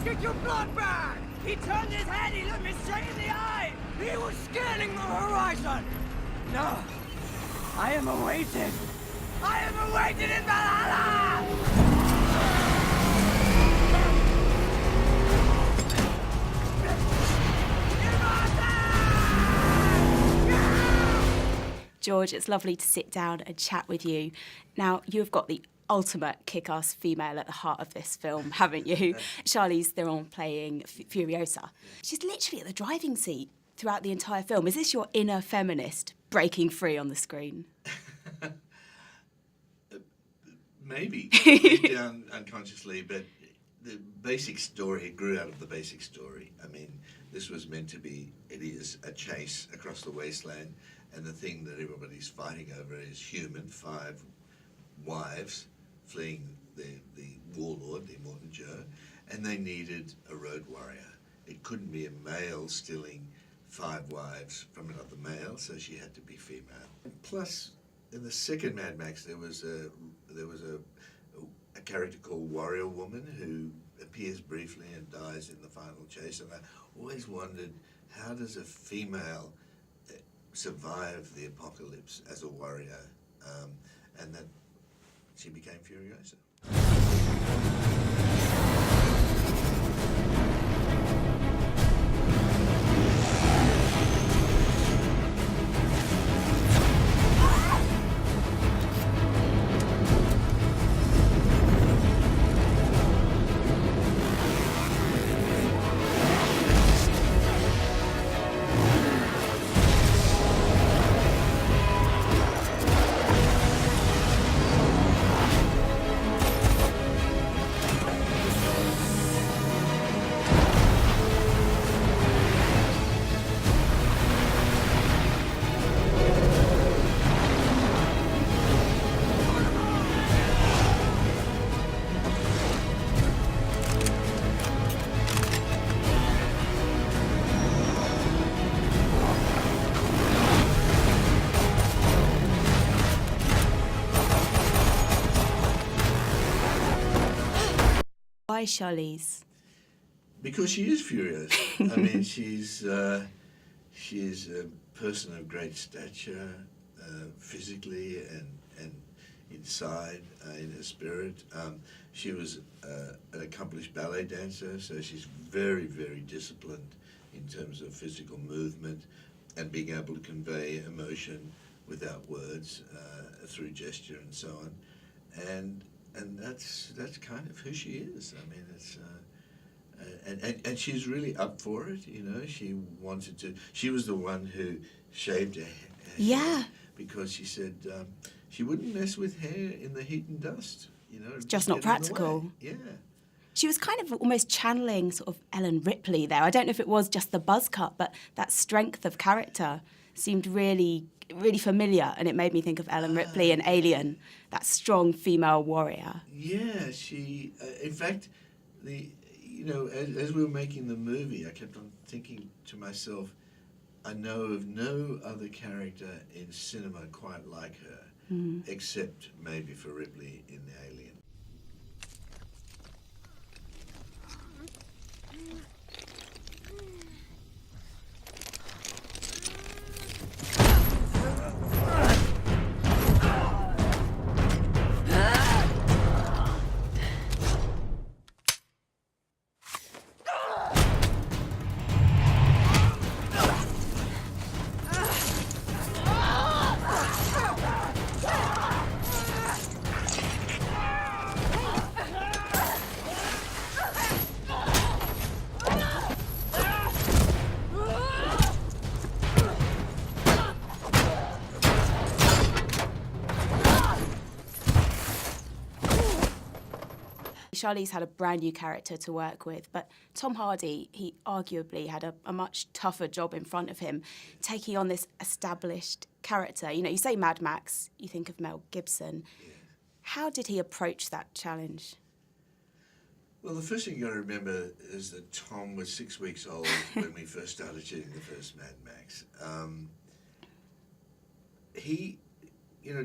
get your blood back! He turned his head, he looked me straight in the eye! He was scanning the horizon! No! I am awaited! I am awaited in Valhalla! George, it's lovely to sit down and chat with you. Now, you've got the ultimate kick-ass female at the heart of this film, haven't you? Charlize Theron playing Furiosa. She's literally at the driving seat throughout the entire film. Is this your inner feminist breaking free on the screen? Maybe, deep down unconsciously, but the basic story, it grew out of the basic story. I mean, this was meant to be, it is a chase across the wasteland, and the thing that everybody's fighting over is human, 5 wives fleeing the warlord, the Immortan Joe, and they needed a road warrior. It couldn't be a male stealing 5 wives from another male, so she had to be female. Plus, in the second Mad Max, there was a character called Warrior Woman who appears briefly and dies in the final chase, and I always wondered, how does a female survive the apocalypse as a warrior? And that she became Furiosa. Why Charlize? Because she is furious. I mean, she's a person of great stature, physically and inside, in her spirit. She was an accomplished ballet dancer, so she's very, very disciplined in terms of physical movement and being able to convey emotion without words, through gesture and so on. And that's kind of who she is. I mean, it's and she's really up for it. You know, she wanted to. She was the one who shaved her hair because she said she wouldn't mess with hair in the heat and dust. You know, it's just not practical. Yeah. She was kind of almost channeling sort of Ellen Ripley there. I don't know if it was just the buzz cut, but that strength of character seemed really, really familiar, and it made me think of Ellen Ripley in Alien, that strong female warrior. Yeah, she. In fact, as we were making the movie, I kept on thinking to myself, I know of no other character in cinema quite like her, except maybe for Ripley in Alien. Charlize had a brand new character to work with, but Tom Hardy, he arguably had a much tougher job in front of him, taking on this established character. You know, you say Mad Max, you think of Mel Gibson. Yeah. How did he approach that challenge? Well, the first thing you got to remember is that Tom was 6 weeks old when we first started shooting the first Mad Max.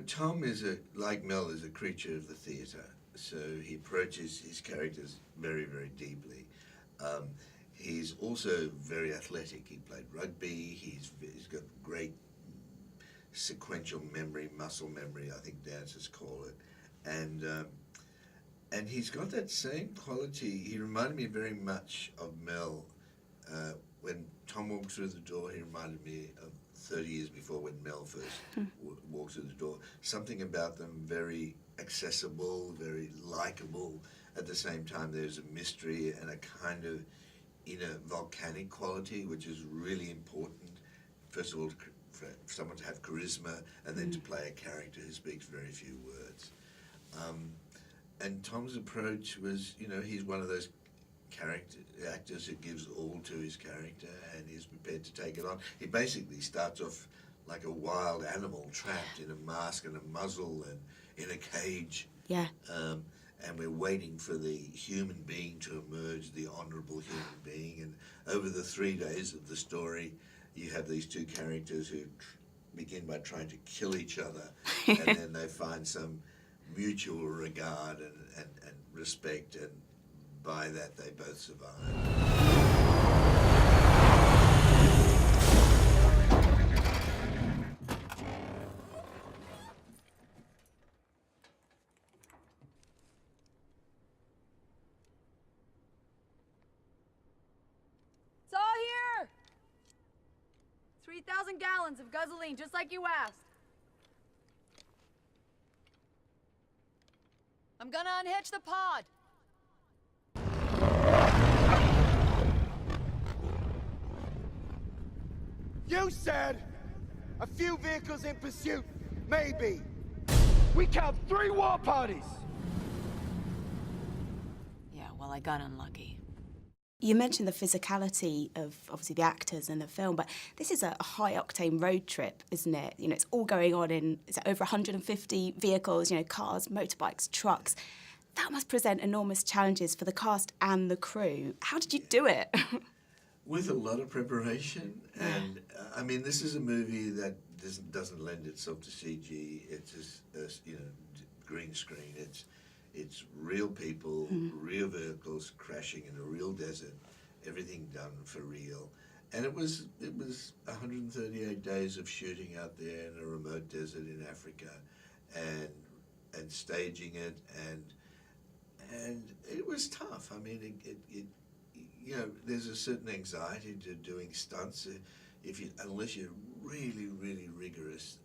Tom is like Mel, is a creature of the theatre. So he approaches his characters very, very deeply. He's also very athletic. He played rugby. He's got great sequential memory, muscle memory, I think dancers call it, and he's got that same quality. He reminded me very much of Mel. When Tom walked through the door, he reminded me of 30 years before when Mel first walked through the door. Something about them very accessible, very likable. At the same time, there's a mystery and a kind of inner volcanic quality, which is really important. First of all, for someone to have charisma, and then to play a character who speaks very few words. And Tom's approach was, you know, he's one of those actors who gives all to his character and is prepared to take it on. He basically starts off like a wild animal trapped in a mask and a muzzle and in a cage. Yeah. And we're waiting for the human being to emerge, the honourable human being. And over the 3 days of the story, you have these two characters who begin by trying to kill each other, and then they find some mutual regard and respect, and by that they both survive. It's all here! 3,000 gallons of gasoline, just like you asked. I'm gonna unhitch the pod. You said a few vehicles in pursuit, maybe. We count 3 war parties. Yeah, well, I got unlucky. You mentioned the physicality of, obviously, the actors in the film, but this is a high-octane road trip, isn't it? You know, it's all going on in, is it over 150 vehicles, you know, cars, motorbikes, trucks. That must present enormous challenges for the cast and the crew. How did you do it? With a lot of preparation, and I mean, this is a movie that doesn't lend itself to CG. It's just, you know, green screen. It's real people, real vehicles crashing in a real desert. Everything done for real, and it was 138 days of shooting out there in a remote desert in Africa, and staging it, and it was tough. I mean, it you know, there's a certain anxiety to doing stunts. Unless you're really, really rigorous,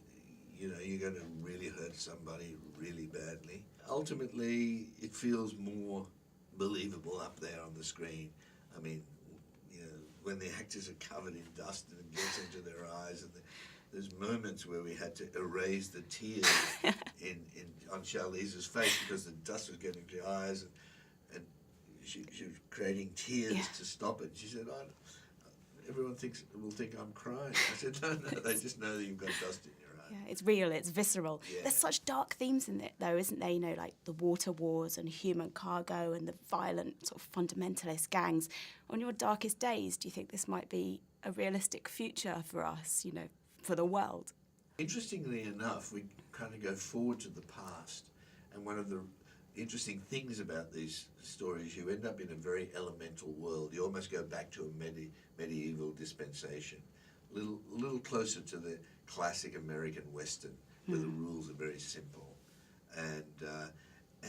you know, you're going to really hurt somebody really badly. Ultimately, it feels more believable up there on the screen. I mean, you know, when the actors are covered in dust and it gets into their eyes, and there's moments where we had to erase the tears on Charlize's face because the dust was getting to her eyes, and she was creating tears to stop it. She said, everyone will think I'm crying. I said, no, they just know that you've got dust in your eye. Yeah, it's real, it's visceral. Yeah. There's such dark themes in it, though, isn't there? You know, like the water wars and human cargo and the violent sort of fundamentalist gangs. On your darkest days, do you think this might be a realistic future for us, you know, for the world? Interestingly enough, we kind of go forward to the past, and one of the interesting things about these stories, you end up in a very elemental world. You almost go back to a medieval dispensation, a little closer to the classic American Western, where the rules are very simple, and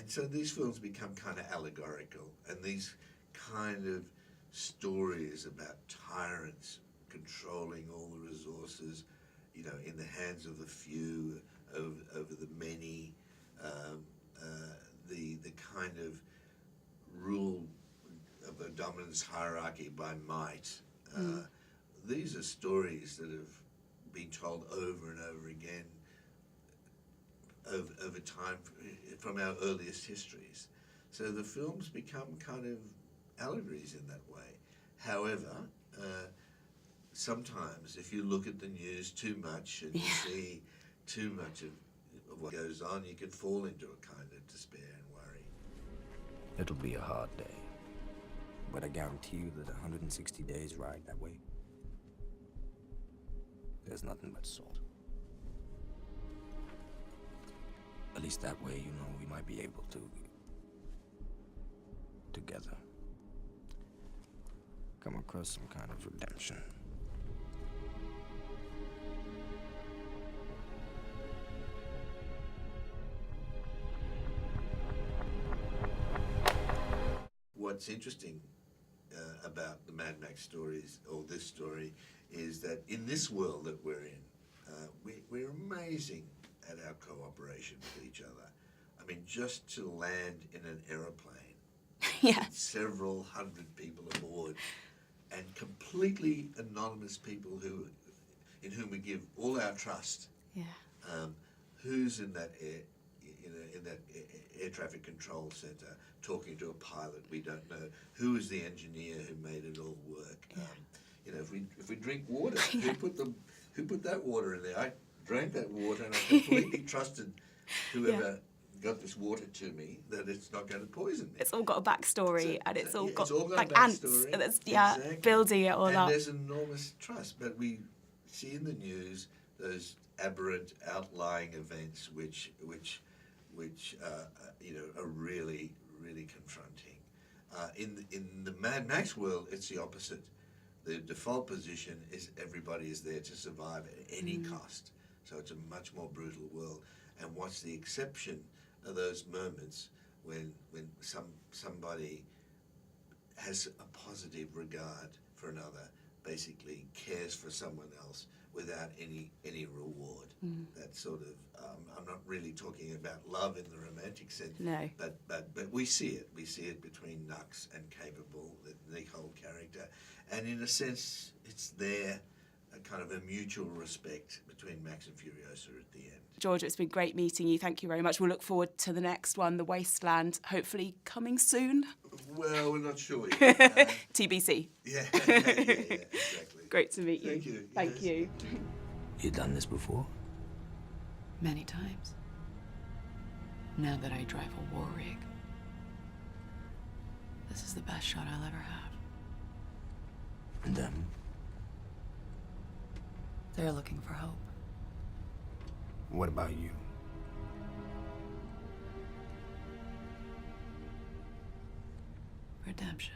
so these films become kind of allegorical, and these kind of stories about tyrants controlling all the resources, you know, in the hands of the few, over the many. The kind of rule of a dominance hierarchy by might. These are stories that have been told over and over again over time from our earliest histories. So the films become kind of allegories in that way. However, sometimes if you look at the news too much and you see too much of what goes on, you can fall into a kind of despair and worry. It'll be a hard day, but I guarantee you that 160 days ride that way, there's nothing but salt. At least that way, you know, we might be able to, together, come across some kind of redemption. What's interesting about the Mad Max stories, or this story, is that in this world that we're in, we're amazing at our cooperation with each other. I mean, just to land in an aeroplane, Yeah. with several hundred people aboard, and completely anonymous people in whom we give all our trust. Yeah. Who's in that air traffic control center talking to a pilot we don't know? Who is the engineer who made it all work? Yeah. If we drink water, who put that water in there? I drank that water and I completely trusted whoever got this water to me that it's not going to poison me. It's all got a backstory, and it's all got like a ants. backstory. And it's, Exactly. building it all and up. there's enormous trust, but we see in the news those aberrant outlying events which are really confronting. In the Mad Max world, it's the opposite. The default position is everybody is there to survive at any cost. So it's a much more brutal world. And what's the exception are those moments when somebody has a positive regard for another, basically cares for someone else without any reward. That sort of, I'm not really talking about love in the romantic sense, No. but we see it. We see it between Nux and Capable, the whole character. And in a sense, it's there, a kind of a mutual respect between Max and Furiosa at the end. George, it's been great meeting you. Thank you very much. We'll look forward to the next one, The Wasteland, hopefully coming Well, we're not sure yet. TBC. Yeah, exactly. Great to meet you. Thank you. Thank Yes. you. You done this before? Many times. Now that I drive a war rig, this is the best shot I'll ever have. And them? They're looking for hope. What about you? Redemption.